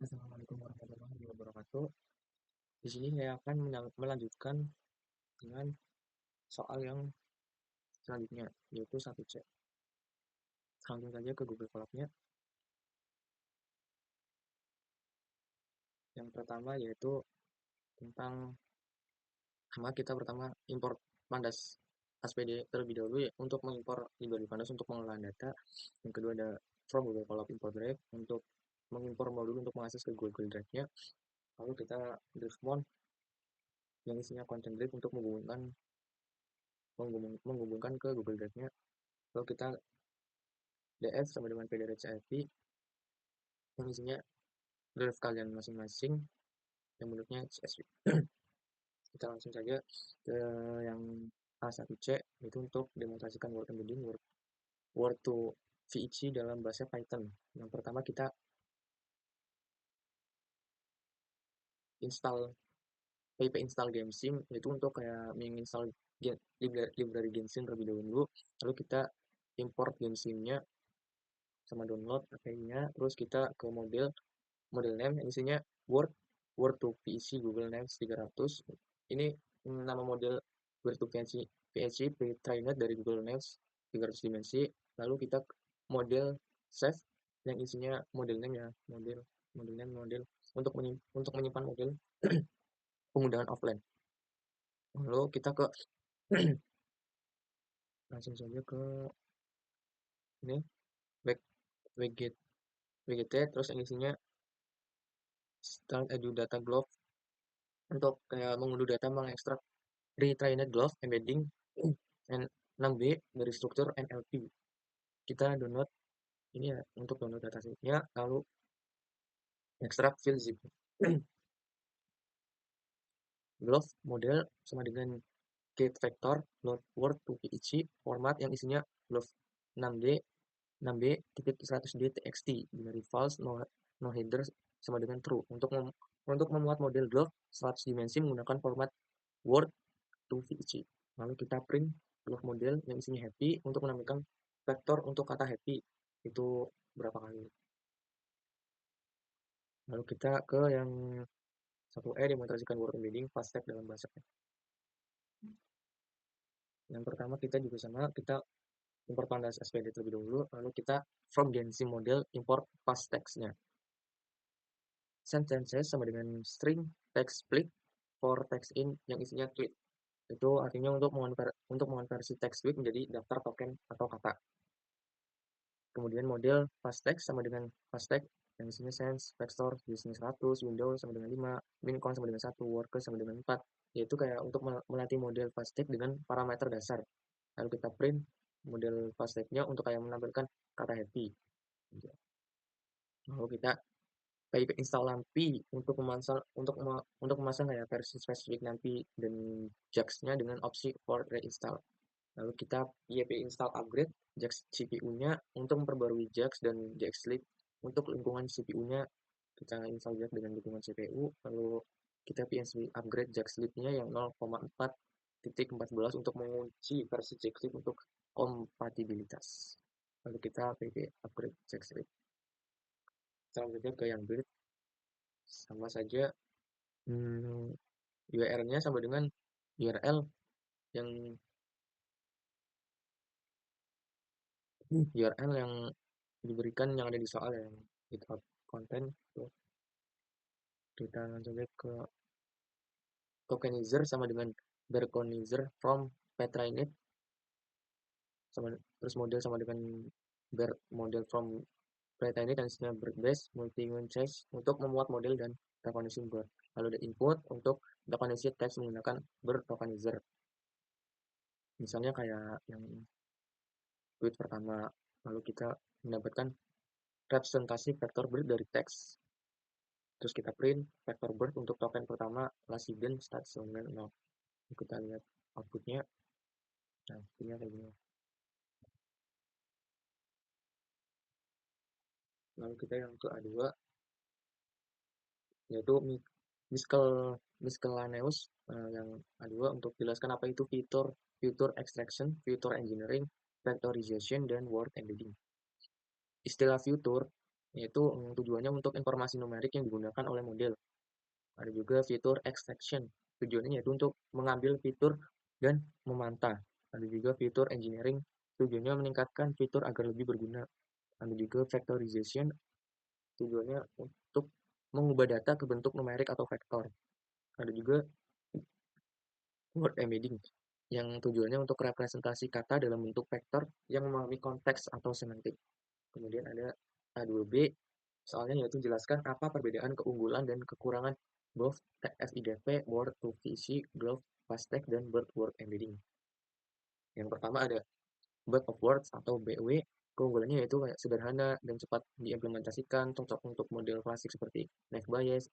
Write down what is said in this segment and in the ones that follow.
Assalamualaikum warahmatullahi wabarakatuh. Di sini saya akan melanjutkan dengan soal yang selanjutnya, yaitu 1C. Langsung saja ke Google Colab-nya. Yang pertama yaitu tentang kita pertama import pandas SPD terlebih dahulu ya, untuk mengimpor library pandas untuk pengolahan data. Yang kedua ada from Google Colab import drive untuk mengimpor modul untuk mengakses ke Google Drive-nya. Lalu kita drive yang isinya content drive untuk menghubungkan ke Google Drive-nya. Lalu kita DS sama dengan PDRCIP yang isinya drive kalian masing-masing yang bentuknya CSV. Kita langsung saja ke yang A1C, itu untuk demonstrasikan word embedding word to VEC dalam bahasa Python. Yang pertama kita install pip install Gensim, itu untuk kayak menginstall library Gensim terlebih dahulu. Lalu kita import Gensimnya sama download API-nya, terus kita ke model name yang isinya Word Word to PEC Google Names 300. Ini nama model Word to PEC pre-trained dari Google Names 300 dimensi. Lalu kita model save yang isinya model name ya, model name model untuk menyimpan model penggunaan offline. Lalu kita ke langsung saja ke ini back wget terus yang isinya start edu data glove untuk kayak mengunduh data mengekstrak pre-trained glove embedding and 6B dari struktur NLP. Kita download ini ya untuk download datasnya, lalu ekstrak file zip. Glove model sama dengan get vector load word to PEC format yang isinya glove 6D 6B titik 100D txt binary false no header sama dengan true untuk memuat model glove 100 dimensi menggunakan format word to VEC. Lalu kita print glove model yang isinya happy untuk menampilkan vektor untuk kata happy itu berapa kali. Lalu kita ke yang 1E demonstrasikan word embedding fast text dalam bahasa. Yang pertama kita juga sama, kita import pandas SPD terlebih dahulu, lalu kita from Gensim model import fast text-nya. Sentences sama dengan string text split for text in yang isinya tweet. Itu artinya untuk mengonversi text tweet menjadi daftar token atau kata. Kemudian model fast text sama dengan fast text yang isinya sense, vector, business 100, Windows sama dengan 5, mincon sama dengan 1, worker sama dengan 4. Yaitu kayak untuk melatih model fast text dengan parameter dasar. Lalu kita print model fast text-nya untuk kayak menampilkan kata happy. Lalu kita pip install NumPy untuk memasang kayak versi spesifik NumPy dan JAX-nya dengan opsi for reinstall. Lalu kita pip install upgrade JAX CPU-nya untuk memperbarui JAX dan JAX Sleep. Untuk lingkungan CPU-nya kita install JAX dengan lingkungan CPU. Lalu kita PNC upgrade JAX Sleep-nya yang 0,4.14 untuk mengunci versi JAX Sleep untuk kompatibilitas. Lalu kita pip upgrade JAX Sleep. Selanjutnya ke yang build, sama saja URL-nya sama dengan URL yang diberikan yang ada di soal yang GitHub content tuh. Kita langsung aja ke tokenizer sama dengan Berkonizer from Petrainit sama terus model sama dengan model from Petrainit dan isinya base multi-unit size untuk memuat model dan rekonisi bird. Lalu ada input untuk rekonisi teks menggunakan Bertokenizer. Misalnya kayak yang tweet pertama, lalu kita mendapatkan representasi vektor bird dari teks. Terus kita print vektor bird untuk token pertama last hidden start dengan 0. Kita lihat outputnya. Nah, ini kayak gini. Lalu kita yang ke A2 yaitu miscellaneous yang A2 untuk jelaskan apa itu feature extraction, feature engineering, vectorization, dan word embedding. Istilah feature yaitu tujuannya untuk informasi numerik yang digunakan oleh model. Ada juga fitur extraction, tujuannya yaitu untuk mengambil fitur dan memantah. Ada juga fitur engineering, tujuannya meningkatkan fitur agar lebih berguna. Ada juga factorization, tujuannya untuk mengubah data ke bentuk numerik atau vektor. Ada juga word embedding, yang tujuannya untuk representasi kata dalam bentuk vektor yang memahami konteks atau semantik. Kemudian ada A2B, soalnya yaitu jelaskan apa perbedaan keunggulan dan kekurangan both FIDP, Word to VC, Glove, Fastech, dan Bird Word Embedding. Yang pertama ada Bird of Words atau BW, keunggulannya yaitu kayak sederhana dan cepat diimplementasikan, cocok untuk model klasik seperti Naive Bayes,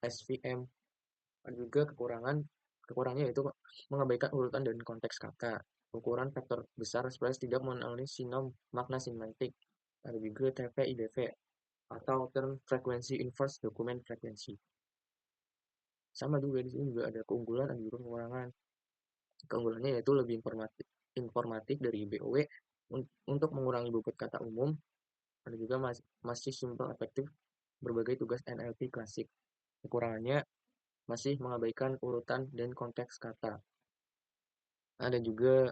SVM. Ada juga kekurangannya yaitu mengabaikan urutan dan konteks kata. Ukuran vektor besar supaya tidak mengenali sinom makna semantik. Ada juga TP-IDV atau Term Frequency Inverse Document Frequency. Sama juga di sini juga ada keunggulan dan juga kekurangan. Keunggulannya yaitu lebih informatif dari BOW untuk mengurangi bobot kata umum. Ada juga masih simple efektif berbagai tugas NLP klasik. Kekurangannya masih mengabaikan urutan dan konteks kata. Ada juga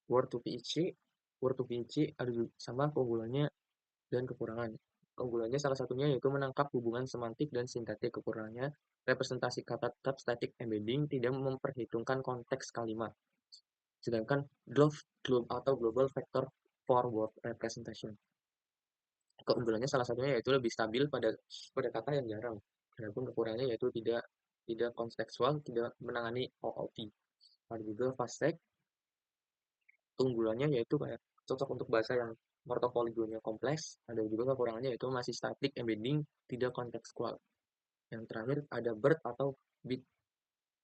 Word to PHP. Word to PHP ada sama keunggulannya dan kekurangan. Keunggulannya salah satunya yaitu menangkap hubungan semantik dan sintaktik. Kekurangannya, representasi kata tetap static embedding tidak memperhitungkan konteks kalimat. Sedangkan GLOVE atau Global Vector Forward Representation. Keunggulannya salah satunya yaitu lebih stabil pada kata yang jarang. Adapun kekurangannya yaitu tidak kontekstual, tidak menangani OOP. Ada juga FastTech, keunggulannya yaitu kayak cocok untuk bahasa yang mortopoligonnya kompleks. Ada juga kekurangannya yaitu masih static embedding, tidak kontekstual. Yang terakhir ada BERT atau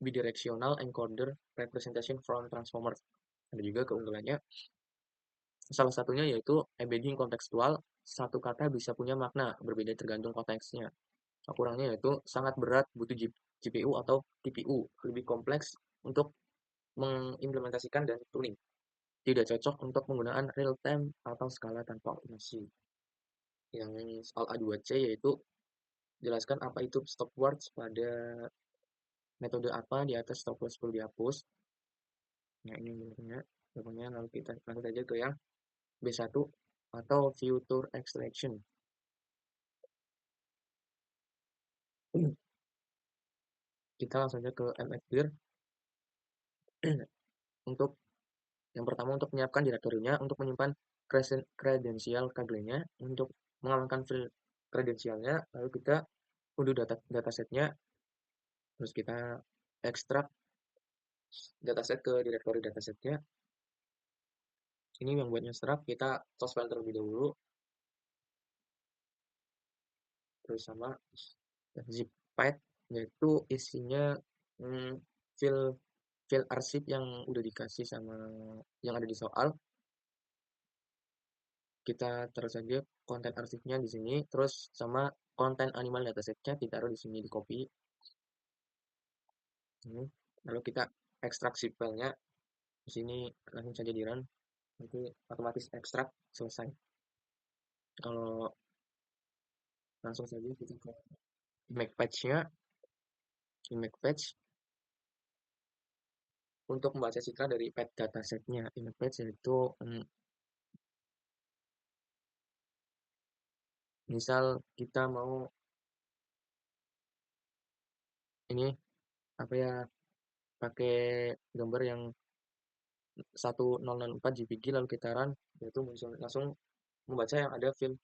bidirectional encoder representation from transformer. Ada juga keunggulannya, salah satunya yaitu embedding kontekstual. Satu kata bisa punya makna berbeda tergantung konteksnya. Kekurangannya yaitu sangat berat, butuh GPU atau TPU, lebih kompleks untuk mengimplementasikan dan tuning. Tidak cocok untuk penggunaan real time atau skala tanpa optimasi. Yang soal A2C yaitu jelaskan apa itu stop words pada metode apa di atas stop words perlu dihapus. Nah ini benarnya. Pokoknya lalu kita lanjut aja ke yang B1 atau future extraction. Kita langsung aja ke MXDIR. Untuk yang pertama untuk menyiapkan direktorinya, untuk menyimpan kredensial kagelnya, untuk mengamankan file kredensialnya, lalu kita unduh datasetnya, terus kita ekstrak dataset ke direktori datasetnya. Ini yang buatnya ekstrak, kita source file terlebih dahulu, terus sama zip file, yaitu isinya file file arsip yang udah dikasih sama yang ada di soal. Kita taruh saja konten arsipnya di sini, terus sama konten animal datasetnya ditaruh di sini, di copy. Lalu kita ekstrak zip filenya di sini, langsung saja di run, nanti otomatis ekstrak selesai. Kalau langsung saja kita ke image patch-nya, image patch untuk membaca citra dari pet datasetnya. Image patch yaitu misal kita mau ini apa ya, pakai gambar yang 1004 jpg lalu kita run, yaitu langsung membaca yang ada file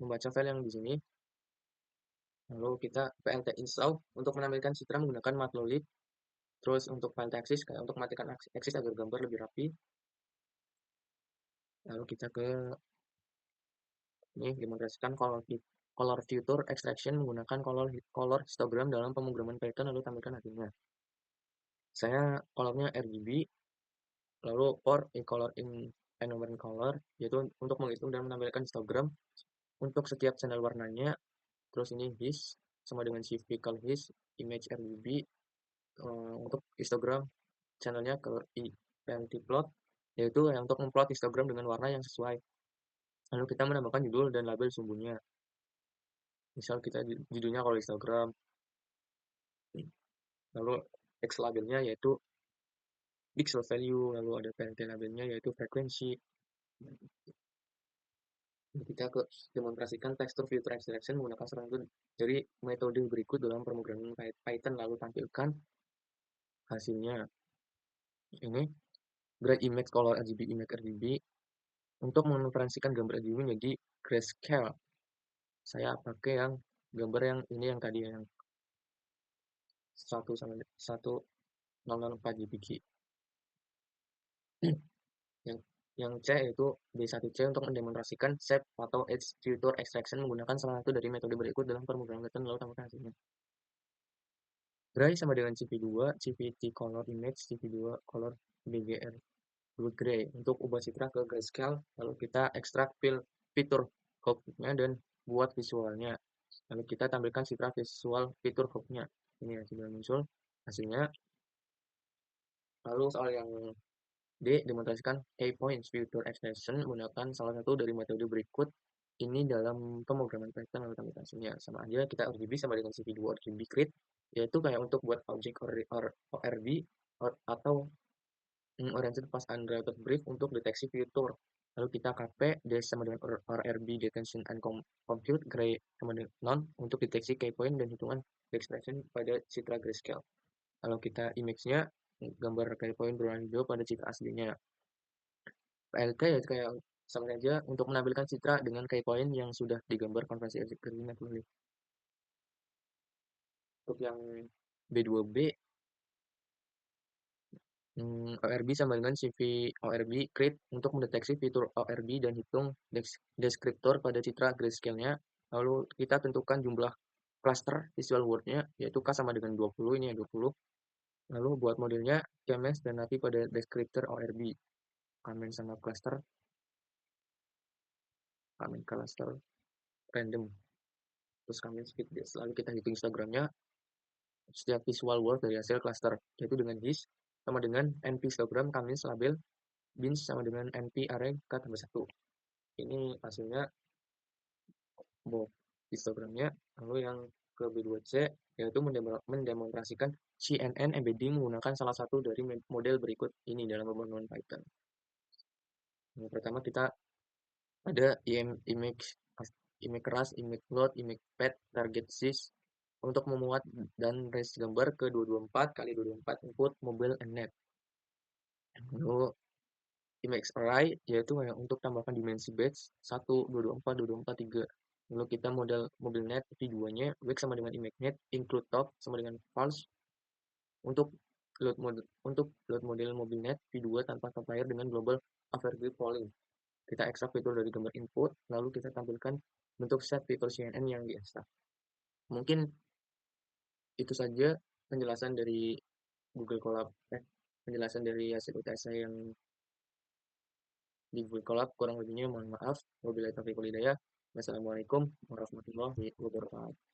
membaca file yang di sini. Lalu kita plt install untuk menampilkan citra menggunakan matplotlib. Terus untuk file axis kayak untuk matikan axis agar gambar lebih rapi. Lalu kita ke ini demonstrasikan color filter extraction menggunakan color histogram dalam pemrograman Python, lalu tampilkan hasilnya. Saya colornya RGB, Lalu for a color in enumerate color, yaitu untuk menghitung dan menampilkan histogram untuk setiap channel warnanya. Terus ini his sama dengan call his image RGB, untuk histogram channelnya ke plot, yaitu yang untuk memplot histogram dengan warna yang sesuai. Lalu kita menambahkan judul dan label sumbernya. Misal kita judulnya kalau histogram, lalu text labelnya yaitu pixel value, lalu ada penalty labelnya yaitu frekuensi. Kita ke demonstrasikan tekstur filter extraction menggunakan salah satu dari metode berikut dalam pemrograman Python, lalu tampilkan hasilnya. Ini bright image color RGB image RGB untuk mengonversikan gambar RGB menjadi grayscale. Saya pakai yang gambar yang ini, yang tadi yang 1 sama 1004 dpg. yang yang C yaitu B1C untuk mendemonstrasikan shape atau edge filter extraction menggunakan salah satu dari metode berikut dalam pemrograman Python, lalu tambahkan hasilnya. Gray sama dengan CP2, CPT color image, CP2 color BGR, blue gray untuk ubah citra ke grayscale, lalu kita ekstrak fitur hook-nya dan buat visualnya. Lalu kita tampilkan citra visual fitur hook-nya. Ini yang sudah muncul hasilnya. Lalu soal yang D, demonstrasikan key points filter extraction menggunakan salah satu dari metode berikut ini dalam pemrograman Python, lalu tampilkan sama aja. Kita RGB sama dengan CV2 RGB create, yaitu kayak untuk buat object or ORB atau oriented pass unrouted brief untuk deteksi fitur. Lalu kita KP dash sama dengan RRB detention and compute gray sama dengan none untuk deteksi key point dan hitungan extraction pada citra grayscale. Kalau kita image-nya gambar key point berwarna hijau pada citra aslinya. PLT ya kayak sama saja untuk menampilkan citra dengan key point yang sudah digambar konversi eksperimen. Untuk yang B2B, ORB sama dengan CV ORB create untuk mendeteksi fitur ORB dan hitung deskriptor pada citra grayscale-nya. Lalu kita tentukan jumlah cluster visual word-nya, yaitu K sama dengan 20, ini ya 20. Lalu buat modelnya CMS dan nanti pada deskriptor ORB. Comment sama cluster random. Terus comment speed base. Lalu kita hitung histogramnya setiap visual word dari hasil cluster, yaitu dengan his sama dengan np histogram comment label bins sama dengan np array k tambah 1. Ini hasilnya histogramnya. Lalu yang ke B2C yaitu mendemonstrasikan CNN embedding menggunakan salah satu dari model berikut ini dalam pembangunan Python. Yang pertama kita ada image keras, image float, image pad, target sys untuk memuat dan range gambar ke 224 kali 224 input mobile and net. Lalu image array yaitu untuk tambahkan dimensi batch 1, 224, 224, 3. Lalu kita model mobile net V2-nya wake sama dengan image net include top sama dengan false untuk load model mobile net V2 tanpa compiler dengan global overview polling. Kita ekstrak fitur dari gambar input, lalu kita tampilkan bentuk set fitur CNN yang diekstrak. Mungkin itu saja penjelasan dari Google Colab, penjelasan dari hasil UTS saya yang di Google Colab. Kurang lebihnya mohon maaf. Wabillahi taufiq wal hidayah. Wassalamualaikum warahmatullahi wabarakatuh.